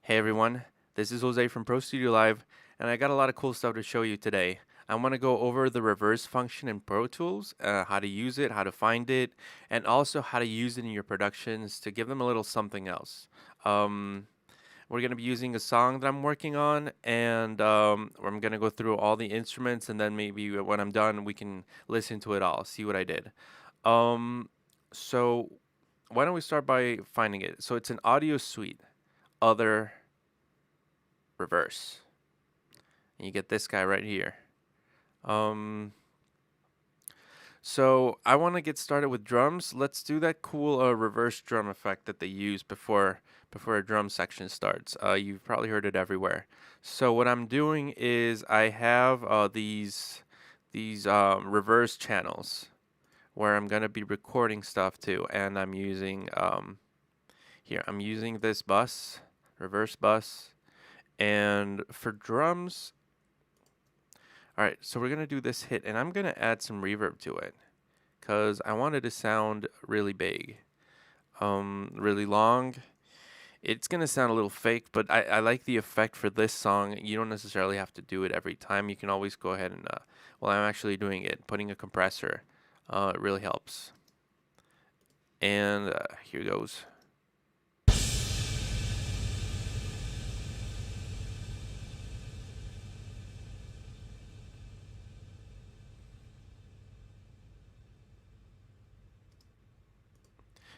Hey everyone, this is Jose from Pro Studio Live, and I got a lot of cool stuff to show you today. I want to go over the reverse function in Pro Tools, how to use it, how to find it, and also how to use it in your productions to give them a little something else. Um, we're going to be using a song that I'm working on, and I'm going to go through all the instruments, and then maybe when I'm done, we can listen to it all, see what I did. Um, so why don't we start by finding it? So it's an audio suite, other reverse. And you get this guy right here. Um, so I want to get started with drums. Let's do that cool reverse drum effect that they use before a drum section starts. You've probably heard it everywhere. So what I'm doing is I have these reverse channels where I'm gonna be recording stuff too, and I'm using here I'm using this bus, reverse bus, and for drums. All right, so we're gonna do this hit, and I'm gonna add some reverb to it, cause I want it to sound really big, really long. It's gonna sound a little fake, but I like the effect for this song. You don't necessarily have to do it every time. You can always go ahead and, well, I'm actually doing it, putting a compressor. It really helps. And here goes.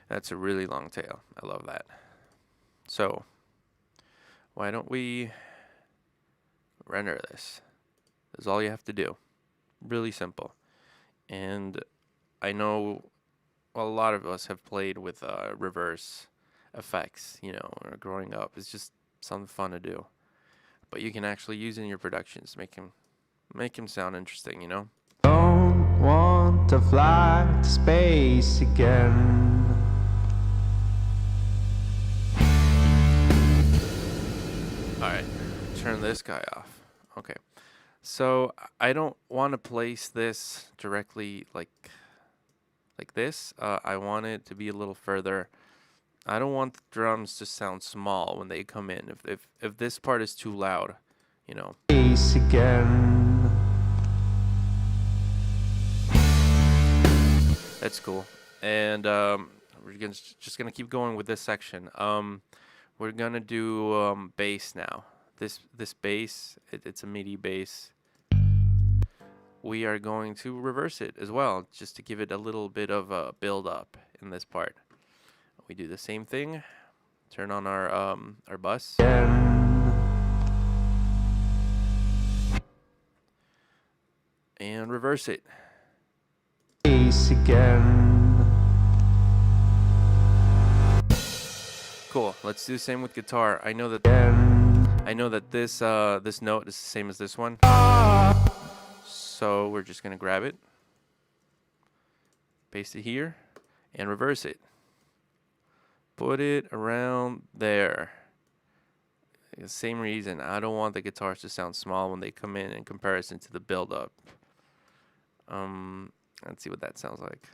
That's a really long tail. I love that. So why don't we render this? That's all you have to do. Really simple. And I know a lot of us have played with reverse effects, growing up. It's just something fun to do. But you can actually use it in your productions, make him sound interesting. Don't want to fly to space again. Alright, turn this guy off. Okay. So I don't want to place this directly like this. I want it to be a little further. I don't want the drums to sound small when they come in. If this part is too loud. Space again. That's cool. And just gonna keep going with this section. We're gonna do bass now. This bass, it's a MIDI bass. We are going to reverse it as well, just to give it a little bit of a build up in this part. We do the same thing. Turn on our bus. And reverse it. Again. Cool. Let's do the same with guitar. I know that this note is the same as this one. So we're just gonna grab it, paste it here, and reverse it. Put it around there. Same reason. I don't want the guitars to sound small when they come in comparison to the build-up. Let's see what that sounds like.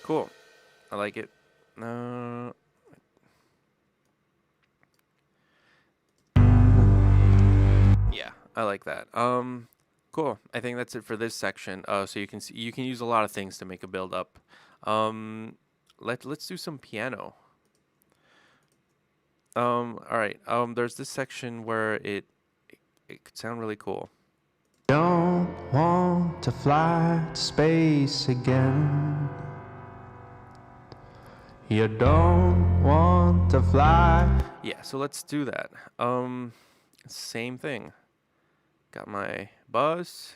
Cool. I like it. Yeah, I like that. Cool. I think that's it for this section. So you can use a lot of things to make a build up. Let's do some piano. All right. There's this section where it could sound really cool. Don't want to fly to space again. You don't want to fly. Yeah, so let's do that. Same thing. Got my buzz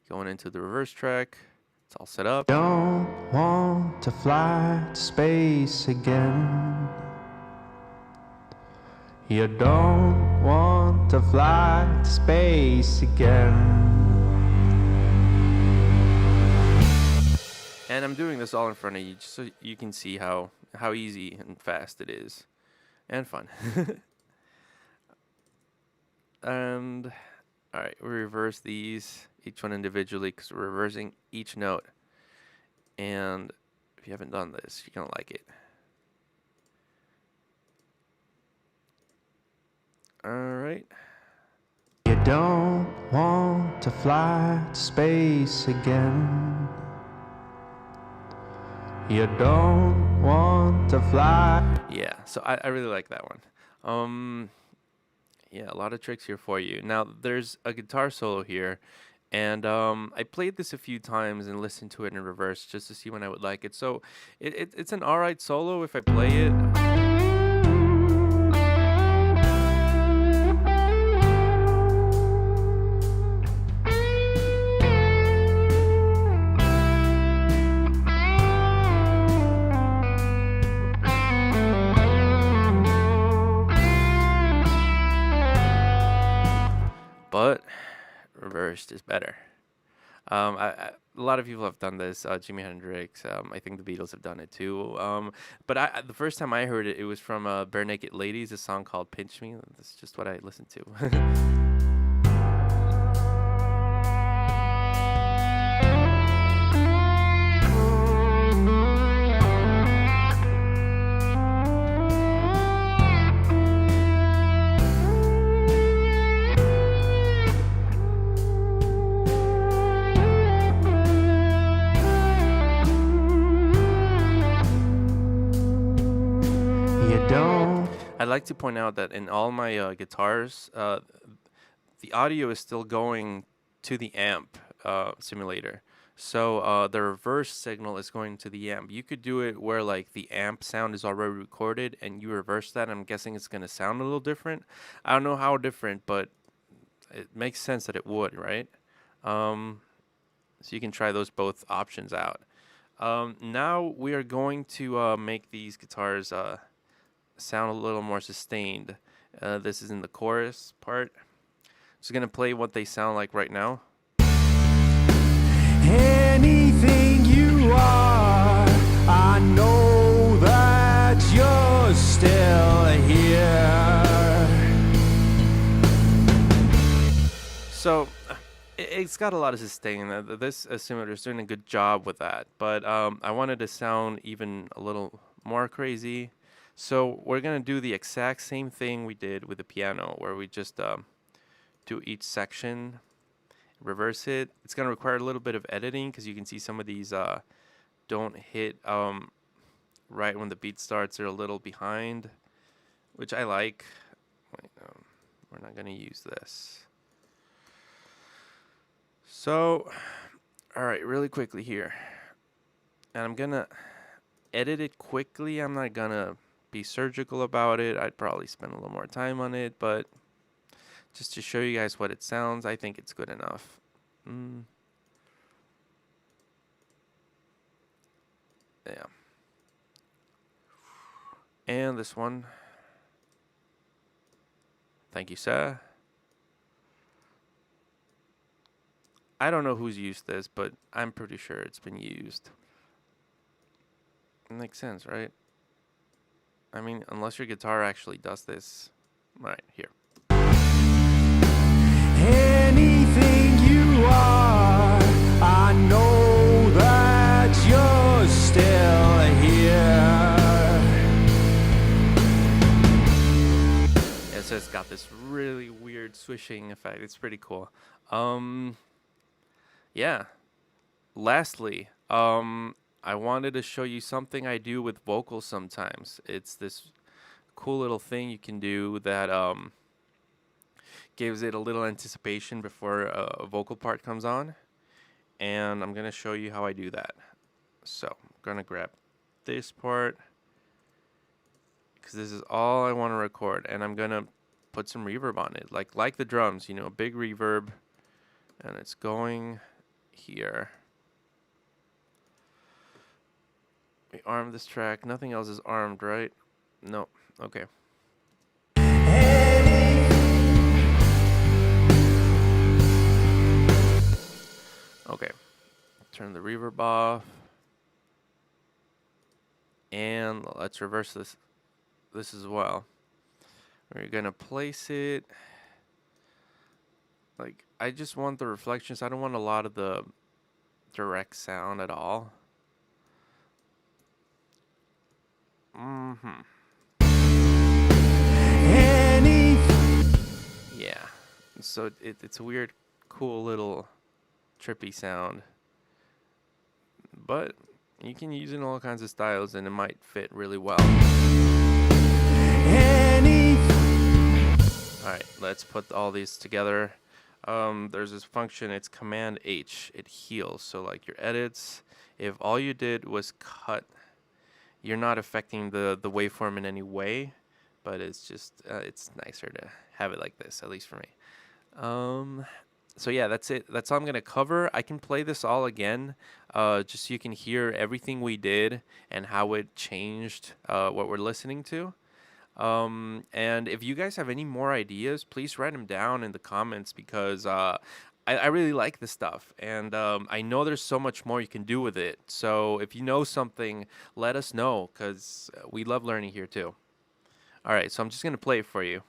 going into the reverse track. It's all set up. Don't want to fly to space again. You don't want to fly to space again. And I'm doing this all in front of you just so you can see how easy and fast it is. And fun. And all right, we reverse these, each one individually, because we're reversing each note. And if you haven't done this, you're gonna like it. All right. You don't want to fly to space again. You don't want to fly. Yeah, so I really like that one. Yeah, a lot of tricks here for you. Now, there's a guitar solo here, and I played this a few times and listened to it in reverse just to see when I would like it. So it's an alright solo if I play it. But reversed is better. A lot of people have done this. Jimi Hendrix. I think the Beatles have done it too. But the first time I heard it, it was from Bare Naked Ladies, a song called "Pinch Me." That's just what I listened to. You don't. I'd like to point out that in all my guitars, the audio is still going to the amp simulator. So the reverse signal is going to the amp. You could do it where like the amp sound is already recorded and you reverse that. I'm guessing it's going to sound a little different. I don't know how different, but it makes sense that it would, right? So you can try those both options out. Now we are going to make these guitars sound a little more sustained. This is in the chorus part. Just gonna play what they sound like right now. Anything you are, I know that you're still here. So it's got a lot of sustain. This simulator is doing a good job with that, but I wanted to sound even a little more crazy. So we're gonna do the exact same thing we did with the piano, where we just do each section, reverse it. It's gonna require a little bit of editing because you can see some of these don't hit right when the beat starts. They're a little behind, which I like. Wait, we're not gonna use this. So, all right, really quickly here, and I'm gonna edit it quickly. I'm not gonna be surgical about it. I'd probably spend a little more time on it, but just to show you guys what it sounds, I think it's good enough. Yeah. And this one. Thank you, sir. I don't know who's used this, but I'm pretty sure it's been used. It makes sense, right? I mean, unless your guitar actually does this. Right, here. Anything you are, I know that you're still here. Yeah, so it's got this really weird swishing effect. It's pretty cool. Yeah. Lastly, I wanted to show you something I do with vocals sometimes. It's this cool little thing you can do that gives it a little anticipation before a vocal part comes on. And I'm going to show you how I do that. So I'm going to grab this part because this is all I want to record. And I'm going to put some reverb on it, like the drums, you know, a big reverb. And it's going here. We arm this track. Nothing else is armed, right? No. Okay. Okay. Turn the reverb off. And let's reverse this as well. We're going to place it. Like, I just want the reflections. I don't want a lot of the direct sound at all. Yeah. So it's a weird, cool little trippy sound. But you can use it in all kinds of styles and it might fit really well. Alright, let's put all these together. There's this function, it's Command H. It heals. So like your edits, if all you did was cut, you're not affecting the waveform in any way, but it's just it's nicer to have it like this, at least for me. So yeah, that's it. That's all I'm gonna cover. I can play this all again, just so you can hear everything we did and how it changed what we're listening to. And if you guys have any more ideas, please write them down in the comments because I really like this stuff. And I know there's so much more you can do with it. So if you know something, let us know because we love learning here too. All right, so I'm just going to play it for you.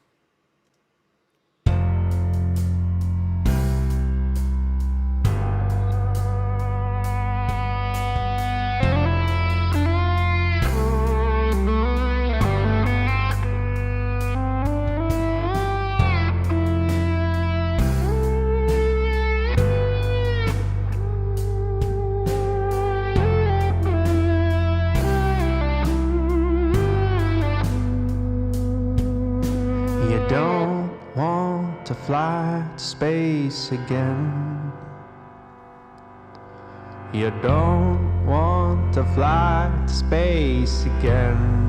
You don't want to fly to space again. You don't want to fly to space again.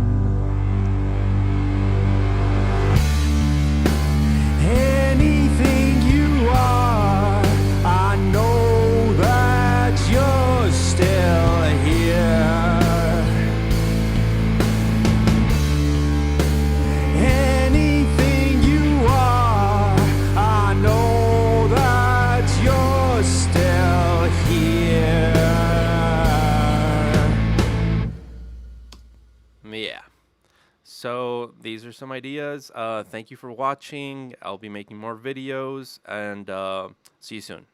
Anything you are, I know that you're still here. Anything you are, I know that you're still here. Yeah. So these are some ideas. Thank you for watching. I'll be making more videos and see you soon.